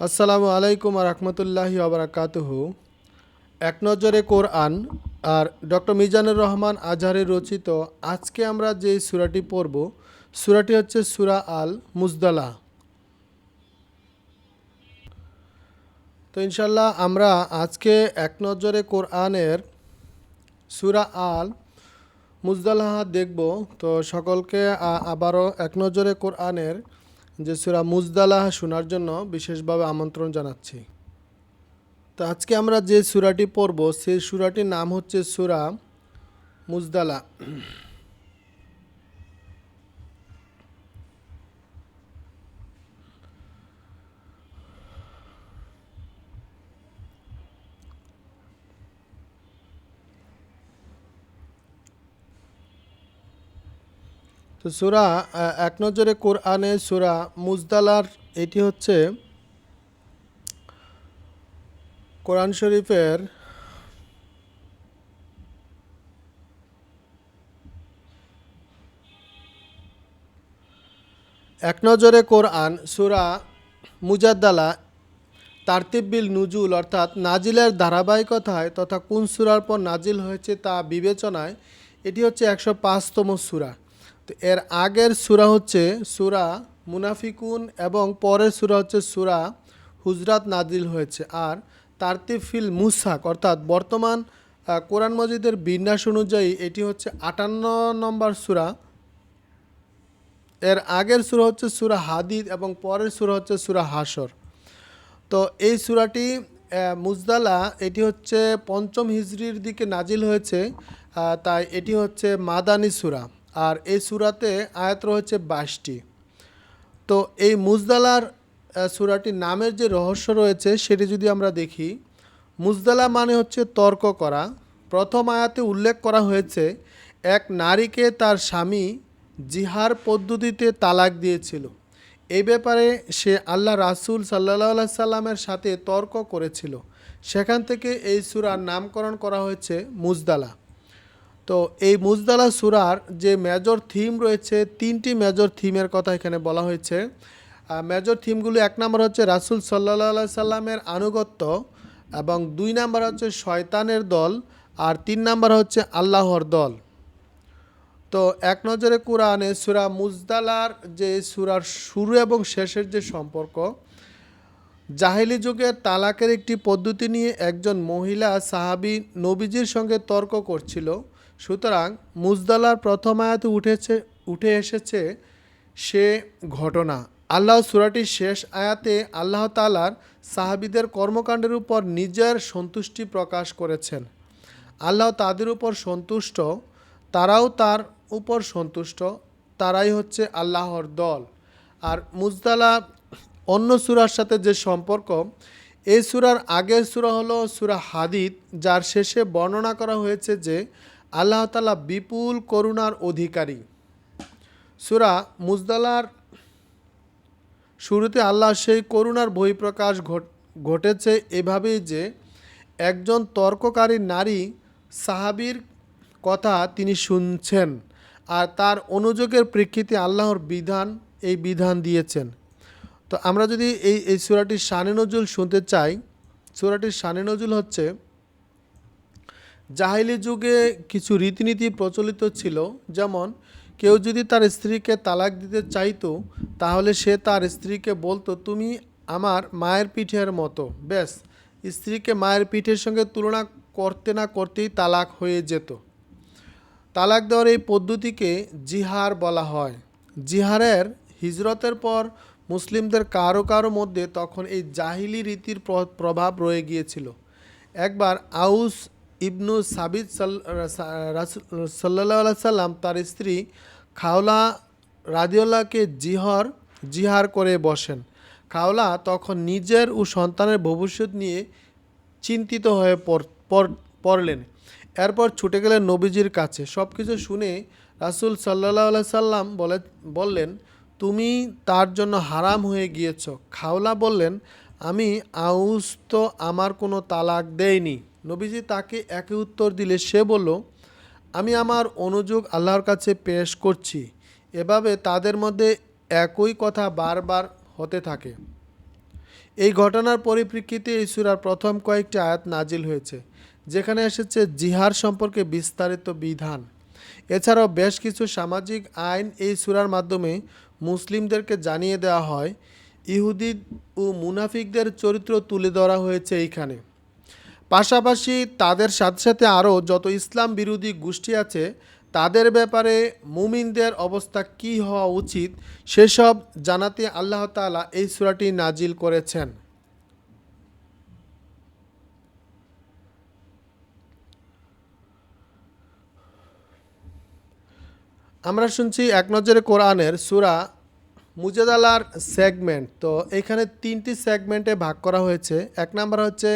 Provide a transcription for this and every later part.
আসসালামু আলাইকুম রহমতুল্লাহি ওবরাকাতুহু। এক নজরে কোরআন আর ডক্টর মিজানুর রহমান আজহারের রচিত আজকে আমরা যে সূরাটি পড়ব, সূরাটি হচ্ছে সূরা আল মুজদালা। তো ইনশাল্লাহ আমরা আজকে এক নজরে কোরআনের সূরা আল মুজদালাহ দেখব। তো সকলকে আবারও এক নজরে কোরআনের যে সূরা মুজদালাহ শোনার জন্য বিশেষভাবে আমন্ত্রণ জানাচ্ছি। তো আজকে আমরা যে সূরাটি পড়ব সেই সূরাটির নাম হচ্ছে সূরা মুজদালা। তো সূরা এক নজরে কোরআনে সূরা মুজদালার এটি হচ্ছে কোরআন শরীফের এক নজরে কোরআন সূরা মুজাদ্দালা তারতিবিল নুজুল অর্থাৎ নাজিলের ধারাবাহিকতায় তথা কোন সূরার পর নাজিল হয়েছে তা বিবেচনায় এটি হচ্ছে 105তম সূরা। তো এর আগের সূরা হচ্ছে সূরা মুনাফিকুন এবং পরের সূরা হচ্ছে সূরা হুজরাত নাজিল হয়েছে। আর তারতিব ফিল মুসাক অর্থাৎ বর্তমান কোরআন মজিদের বিন্যাস অনুযায়ী এটি হচ্ছে 58 নম্বর সূরা। এর আগের সূরা হচ্ছে সূরা হাদিদ এবং পরের সূরা হচ্ছে সূরা হাসর। তো এই সূরাটি মুজদালা এটি হচ্ছে পঞ্চম হিজরির দিকে নাজিল হয়েছে, তাই এটি হচ্ছে মাদানী সূরা। আর এই সূরাতে আয়াত রয়েছে 22টি। তো এই মুজদালার সূরাটির নামের যে রহস্য রয়েছে সেটি যদি আমরা দেখি, মুজদালা মানে হচ্ছে তর্ক করা। প্রথম আয়াতে উল্লেখ করা হয়েছে এক নারীকে তার স্বামী জিহার পদ্ধতিতে তালাক দিয়েছিল। এই ব্যাপারে সে আল্লাহ রাসূল সাল্লাল্লাহু সাল্লামের সাথে তর্ক করেছিল। সেখান থেকে এই সূরার নামকরণ করা হয়েছে মুজদালা। তো এই মুজদালা সূরার যে মেজর থিম রয়েছে, 3টি মেজর থিমের কথা এখানে বলা হয়েছে। মেজর থিমগুলো 1 নম্বর হচ্ছে রাসূল সাল্লাল্লাহু সাল্লামের আনুগত্য, এবং 2 নম্বর হচ্ছে শয়তানের দল, আর 3 নম্বর হচ্ছে আল্লাহর দল। তো এক নজরে কোরআনে সূরা মুজদালার যে সূরার শুরু এবং শেষের যে সম্পর্ক, জাহেলি যুগের তালাকের একটি পদ্ধতি নিয়ে একজন মহিলা সাহাবী নবীজির সঙ্গে তর্ক করছিল। সুতরাং মুজদালার প্রথম আয়াতে উঠে এসেছে সে ঘটনা। আল্লাহ সূরাটির শেষ আয়াতে আল্লাহ তাআলার সাহাবীদের কর্মকাণ্ডের উপর নিজের সন্তুষ্টি প্রকাশ করেছেন। আল্লাহ তাদের উপর সন্তুষ্ট, তারাও তার উপর সন্তুষ্ট, তারাই হচ্ছে আল্লাহর দল। আর মুজদালা অন্য সূরার সাথে যে সম্পর্ক, এই সূরার আগের সূরা হলো সূরা হাদিদ, যার শেষে বর্ণনা করা হয়েছে যে আল্লাহ তাআলা বিপুল করুণার অধিকারী। সূরা মুজদালার শুরুতে আল্লাহ সেই করুণার বহিঃপ্রকাশ ঘটেছে এভাবেই যে একজন তর্ককারী নারী সাহাবীর কথা তিনি শুনছেন, আর তার অনুযোগের প্রেক্ষিতে আল্লাহর বিধান দিয়েছেন। তো আমরা যদি এই সূরাটির শানে নজুল শুনতে চাই, সূরাটির শানে নজুল হচ্ছে জাহেলি যুগে কিছু রীতিনীতি প্রচলিত ছিল। যেমন কেউ যদি তার স্ত্রীকে তালাক দিতে চাইতো, তাহলে সে তার স্ত্রীকে বলতো, তুমি আমার মায়ের পিঠের মতো। ব্যাস, স্ত্রীকে মায়ের পিঠের সঙ্গে তুলনা করতে না করতেই তালাক হয়ে যেত। তালাক দেওয়ার এই পদ্ধতিকে জিহার বলা হয়। জিহারের হিজরতের পর মুসলিমদের কারো কারো মধ্যে তখন এই জাহিলি রীতির প্রভাব রয়ে গিয়েছিল। একবার আউস ইবনু সাবিত সাল্লাল্লাহু সাল্লাম তার স্ত্রী খাওলা রাদিয়াল্লাহকে জিহার করে বসেন। খাওলা তখন নিজের ও সন্তানের ভবিষ্যৎ নিয়ে চিন্তিত হয়ে পড়লেন। এরপর ছুটে গেলেন নবীজির কাছে। সব কিছু শুনে রাসূল সাল্লাল্লাহু সাল্লাম বললেন, তুমি তার জন্য হারাম হয়ে গিয়েছ। খাওলা বললেন, আমি আউস তো আমার কোনো তালাক দেয়নি। নবীজি তাকে একই উত্তর দিলে সে বলল, আমি আমার অনুযোগ আল্লাহর কাছে পেশ করছি। এভাবে তাদের মধ্যে একই কথা বারবার হতে থাকে। এই ঘটনার পরিপ্রেক্ষিতে এই সূরার প্রথম কয়েকটি আয়াত নাজিল হয়েছে, যেখানে এসেছে জিহাদ সম্পর্কে বিস্তারিত বিধান। এছাড়াও বেশ কিছু সামাজিক আইন এই সূরার মাধ্যমে মুসলিমদেরকে জানিয়ে দেওয়া হয়। ইহুদি ও মুনাফিকদের চরিত্র তুলে ধরা হয়েছে এইখানে। পাশাপাশি তাদের সাথে সাথে আরও যত ইসলাম বিরোধী গোষ্ঠী আছে তাদের ব্যাপারে মুমিনদের অবস্থা কী হওয়া উচিত সেসব জানাতে আল্লাহ তাআলা এই সূরাটি নাজিল করেছেন। আমরা শুনছি এক নজরে কোরআনের সূরা মুজাদালার সেগমেন্ট। তো এখানে 3টি সেগমেন্টে ভাগ করা হয়েছে। এক নাম্বার হচ্ছে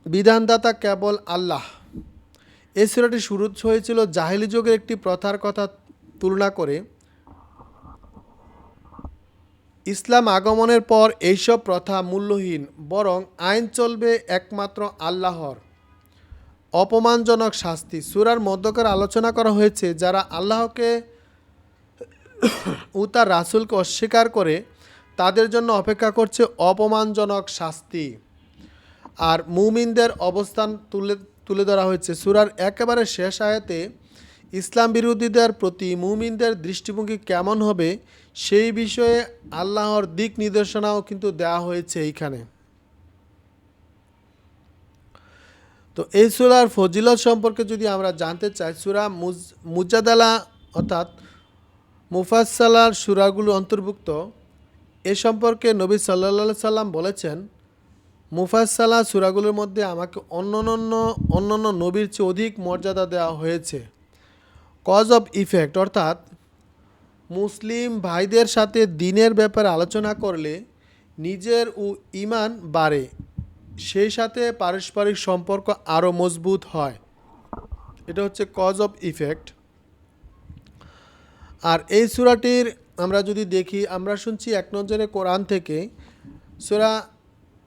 বিধানদাতা কেবল আল্লাহ। এই সূরাটি শুরু হয়েছিল জাহিলি যুগের একটি প্রথার কথা তুলনা করে। ইসলাম আগমনের পর এইসব প্রথা মূল্যহীন, বরং আইন চলবে একমাত্র আল্লাহর। অপমানজনক শাস্তি। সূরার মধ্যকার আলোচনা করা হয়েছে যারা আল্লাহকে ও তার রাসূলকে অস্বীকার করে তাদের জন্য অপেক্ষা করছে অপমানজনক শাস্তি। আর মুমিনদের অবস্থান তুলে ধরা হয়েছে সূরার একেবারে শেষ আয়াতে। ইসলাম বিরোধীদের প্রতি মুমিনদের দৃষ্টিভঙ্গি কেমন হবে সেই বিষয়ে আল্লাহর দিক নির্দেশনাও কিন্তু দেওয়া হয়েছে এইখানে। তো এই সূরার ফজিলত সম্পর্কে যদি আমরা জানতে চাই, সূরা মুজাদালা অর্থাৎ মুফাসসালার সূরাগুলো অন্তর্ভুক্ত। এ সম্পর্কে নবী সাল্লাল্লাহু সাল্লাম বলেছেন, মুফাসসালা সূরাগুলোর মধ্যে আমাকে অন্যান্য নবীর চেয়ে অধিক মর্যাদা দেওয়া হয়েছে। কজ অফ ইফেক্ট অর্থাৎ মুসলিম ভাইদের সাথে দ্বীনের ব্যাপারে আলোচনা করলে নিজের ও ঈমান বাড়ে, সেই সাথে পারস্পরিক সম্পর্ক আরও মজবুত হয়। এটা হচ্ছে কজ অফ ইফেক্ট। আর এই সূরাটির আমরা যদি দেখি, আমরা শুনছি এক নজরে কোরআন থেকে সূরা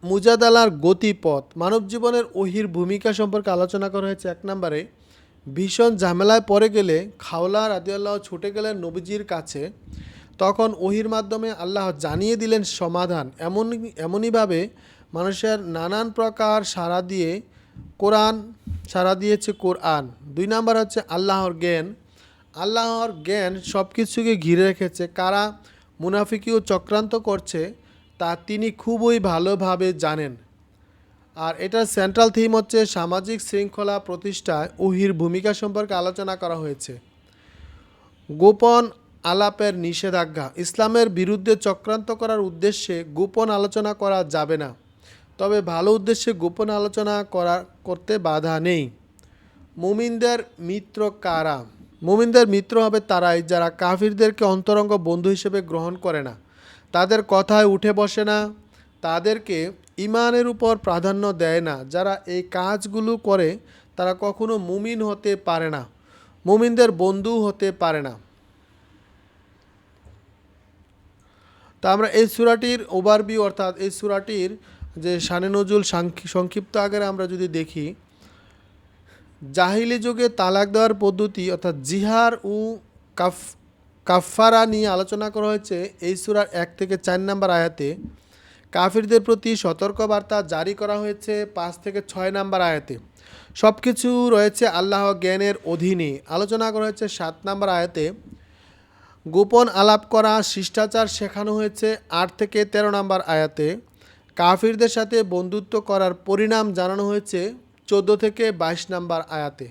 মুজাদালার গতিপথ, মানব জীবনের ওহির ভূমিকা সম্পর্কে আলোচনা করা হয়েছে। এক নম্বরে ভীষণ ঝামেলায় পড়ে গেলে খাওলা রাদিয়াল্লাহু ছুটে গেলেন নবীজির কাছে। তখন ওহির মাধ্যমে আল্লাহ জানিয়ে দিলেন সমাধান। এমনইভাবে মানুষের নানান প্রকার সাড়া দিয়েছে কোরআন। 2 নাম্বার হচ্ছে আল্লাহর জ্ঞান। আল্লাহর জ্ঞান সব কিছুকে ঘিরে রেখেছে। কারা মুনাফিকি ও চক্রান্ত করছে তা তিনি খুবই ভালোভাবে জানেন। আর এটার সেন্ট্রাল থিম হচ্ছে সামাজিক শৃঙ্খলা প্রতিষ্ঠায় ওহির ভূমিকা সম্পর্কে আলোচনা করা হয়েছে। গোপন আলাপের নিষেধাজ্ঞা। ইসলামের বিরুদ্ধে চক্রান্ত করার উদ্দেশ্যে গোপন আলোচনা করা যাবে না, তবে ভালো উদ্দেশ্যে গোপন আলোচনা করতে বাধা নেই। মুমিনদের মিত্র কারা? মুমিনদের মিত্র হবে তারাই যারা কাফিরদেরকে অন্তরঙ্গ বন্ধু হিসেবে গ্রহণ করে না, তাদের কথায় উঠে বসে না, তাদেরকে ঈমানের উপর প্রাধান্য দেয় না। যারা এই কাজগুলো করে তারা কখনো মুমিন হতে পারে না, মুমিনদের বন্ধু হতে পারে না। তা আমরা এই সূরাটির ওভারভিউ অর্থাৎ এই সূরাটির যে শানে নজুল সংক্ষিপ্ত আকারে আমরা যদি দেখি, জাহিলি যুগে তালাক দেওয়ার পদ্ধতি অর্থাৎ জিহার ও কাফফারা নিয়ে আলোচনা করা হয়েছে এই সূরার 1 থেকে 4 নম্বর আয়াতে। কাফিরদের প্রতি সতর্কবার্তা জারি করা হয়েছে 5 থেকে 6 নম্বর আয়াতে। সব কিছু রয়েছে আল্লাহ জ্ঞানের অধীনে আলোচনা করা হয়েছে 7 নম্বর আয়াতে। গোপন আলাপ করা শিষ্টাচার শেখানো হয়েছে 8 থেকে 13 নম্বর আয়াতে। কাফিরদের সাথে বন্ধুত্ব করার পরিণাম জানানো হয়েছে 14 থেকে 22 নম্বর আয়াতে।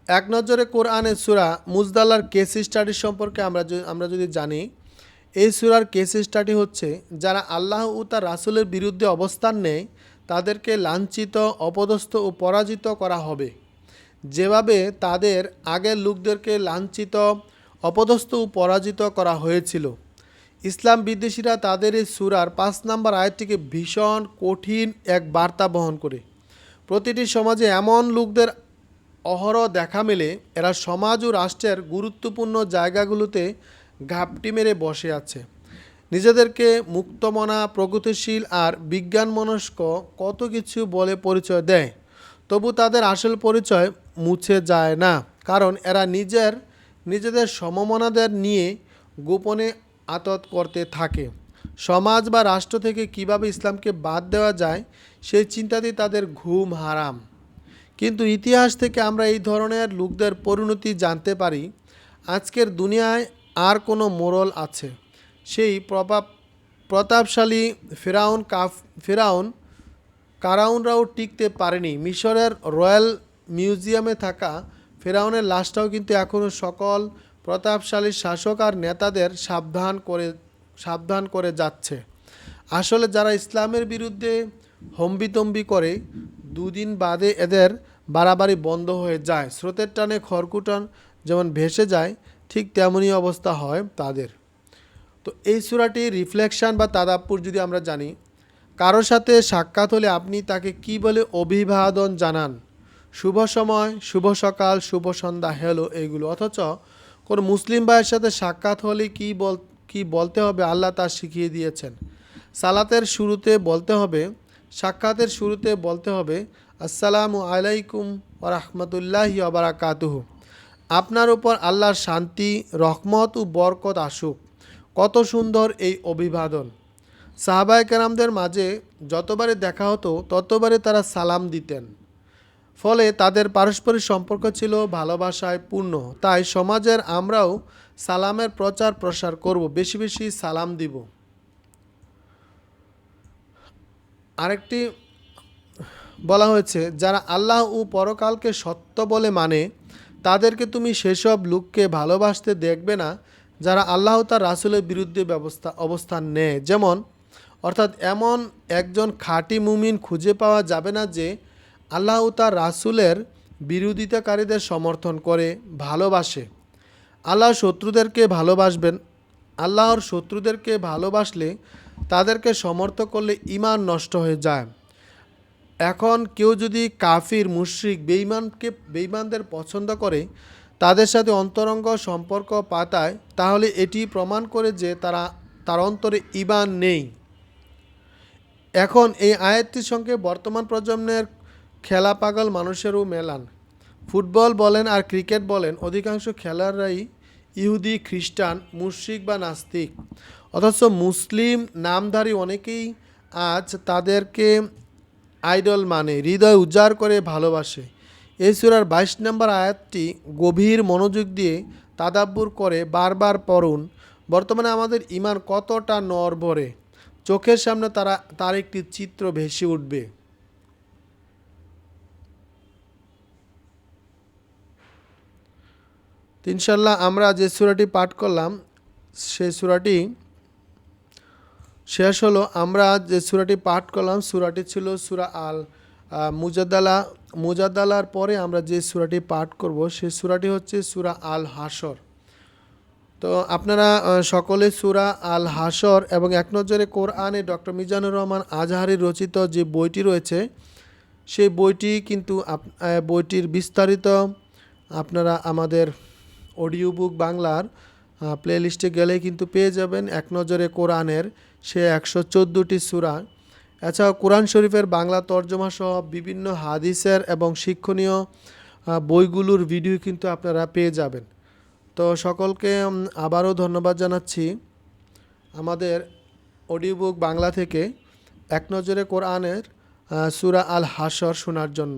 এক নজরে কোরআনের সূরা মুজাদালার কেস স্টাডি সম্পর্কে আমরা যদি জানি, এই সূরার কেস স্টাডি হচ্ছে যারা আল্লাহ ও তার রাসূলের বিরুদ্ধে অবস্থান নেয় তাদেরকে লাঞ্ছিত, অপদস্থ ও পরাজিত করা হবে, যেভাবে তাদের আগের লোকদেরকে লাঞ্ছিত, অপদস্থ ও পরাজিত করা হয়েছিল। ইসলাম বিদ্বেষীরা তাদের এই সূরার 5 নম্বর আয়াতটিকে ভীষণ কঠিন এক বার্তা বহন করে। প্রতিটি সমাজে এমন লোকদের অহরহ দেখা মেলে, এরা সমাজ ও রাষ্ট্রের গুরুত্বপূর্ণ জায়গাগুলোতে ঘাপটি মেরে বসে আছে। নিজেদেরকে মুক্তমনা, প্রগতিশীল আর বিজ্ঞানমনস্ক কত কিছু বলে পরিচয় দেয়, তবু তাদের আসল পরিচয় মুছে যায় না, কারণ এরা নিজেদের সমমনাদের নিয়ে গোপনে আতত করতে থাকে। সমাজ বা রাষ্ট্র থেকে কিভাবে ইসলামকে বাদ দেওয়া যায় সেই চিন্তাতেই তাদের ঘুম হারাম। কিন্তু ইতিহাস থেকে আমরা এই ধরনের লোকদের পরিণতি জানতে পারি। আজকের দুনিয়ায় আর কোনো মোড়ল আছে, সেই প্রতাপশালী ফেরাউন কারাউনরাও টিকতে পারেনি। মিশরের রয়্যাল মিউজিয়ামে থাকা ফেরাউনের লাশটাও কিন্তু এখনও সকল প্রতাপশালী শাসক আর নেতাদের সাবধান করে যাচ্ছে। আসলে যারা ইসলামের বিরুদ্ধে হম্বিতম্বি করে, দুদিন বাদে এদের বাড়াবাড়ি বন্ধ হয়ে যায়। স্রোতের টানে খড়কুটন যেমন ভেসে যায়, ঠিক তেমনই অবস্থা হয় তাদের। তো এই সূরাটি রিফ্লেকশন বা তাদাব্বুর যদি আমরা জানি, কারোর সাথে সাক্ষাৎ হলে আপনি তাকে কি বলে অভিবাদন জানান? শুভ সময়, শুভ সকাল, শুভ সন্ধ্যা, হ্যালো, এইগুলো। অথচ কোনো মুসলিম ভাইয়ের সাথে সাক্ষাৎ হলে কি বলতে হবে আল্লাহ তা শিখিয়ে দিয়েছেন। সালাতের শুরুতে বলতে হবে, সাক্ষাতের শুরুতে বলতে হবে আসসালামু আলাইকুম ওয়া রাহমাতুল্লাহি ওয়া বারাকাতুহু। আপনার উপর আল্লাহর শান্তি, রহমত ও বরকত আসুক। কত সুন্দর এই অভিবাদন! সাহাবায়ে কেরামদের মাঝে যতবারে দেখা হতো ততবারে তারা সালাম দিতেন। ফলে তাদের পারস্পরিক সম্পর্ক ছিল ভালোবাসায় পূর্ণ। তাই সমাজের আমরাও সালামের প্রচার প্রসার করব, বেশি বেশি সালাম দিব। আরেকটি বলা হয়েছে, যারা আল্লাহ ও পরকালকে সত্য বলে মানে তাদেরকে তুমি সেসব লোককে ভালোবাসতে দেখবে না যারা আল্লাহ তার রাসূলের বিরুদ্ধে অবস্থান নেয়। যেমন অর্থাৎ এমন একজন খাঁটি মুমিন খুঁজে পাওয়া যাবে না যে আল্লাহ তার রাসূলের বিরোধিতাকারীদের সমর্থন করে, ভালোবাসে। আল্লাহর শত্রুদেরকে ভালোবাসলে তাদেরকে সমর্থন করলে ঈমান নষ্ট হয়ে যায়। এখন কেউ যদি কাফির, মুশরিক, বেঈমানদের পছন্দ করে, তাদের সাথে অন্তরঙ্গ সম্পর্ক পাতায়, তাহলে এটি প্রমাণ করে যে তার অন্তরে ঈমান নেই। এখন এই আয়াতটির সঙ্গে বর্তমান প্রজন্মের খেলা পাগল মানুষেরও মেলান। ফুটবল বলেন আর ক্রিকেট বলেন, অধিকাংশ খেলোয়াড়রাই ইহুদি, খ্রিস্টান, মুশরিক বা নাস্তিক। অথচ মুসলিম নামধারী অনেকেই আজ তাদেরকে আইডল মানে, হৃদয় উজাড় করে ভালোবাসে। এই সূরার 22 নম্বর আয়াতটি গভীর মনোযোগ দিয়ে তাদাব্বুর করে বারবার পড়ুন। বর্তমানে আমাদের ঈমান কতটা নড়বড়ে, চোখের সামনে তার একটি চিত্র ভেসে উঠবে। ইনশাল্লাহ আমরা যে সূরাটি পাঠ করলাম সেই সূরাটি শেষ হলো। আমরা যে সূরাটি পাঠ করলাম সূরাটি ছিল সূরা আল মুজাদ্দালার পরে আমরা যে সূরাটি পাঠ করব সেই সূরাটি হচ্ছে সূরা আল হাসর। তো আপনারা সকলে সূরা আল হাসর এবং এক নজরে কোরআনে ডক্টর মিজানুর রহমান আজহারী রচিত যে বইটি রয়েছে সেই বইটি কিন্তু বইটির বিস্তারিত আপনারা আমাদের অডিও বুক বাংলার প্লেলিস্টে গেলে কিন্তু পেয়ে যাবেন। এক নজরে কোরআনের সে 114টি সূরা, এছাড়াও কোরআন শরীফের বাংলা তর্জমা সহ বিভিন্ন হাদিসের এবং শিক্ষণীয় বইগুলোর ভিডিও কিন্তু আপনারা পেয়ে যাবেন। তো সকলকে আবারও ধন্যবাদ জানাচ্ছি আমাদের অডিও বুক বাংলা থেকে এক নজরে কোরআনের সূরা আল হাসর শোনার জন্য।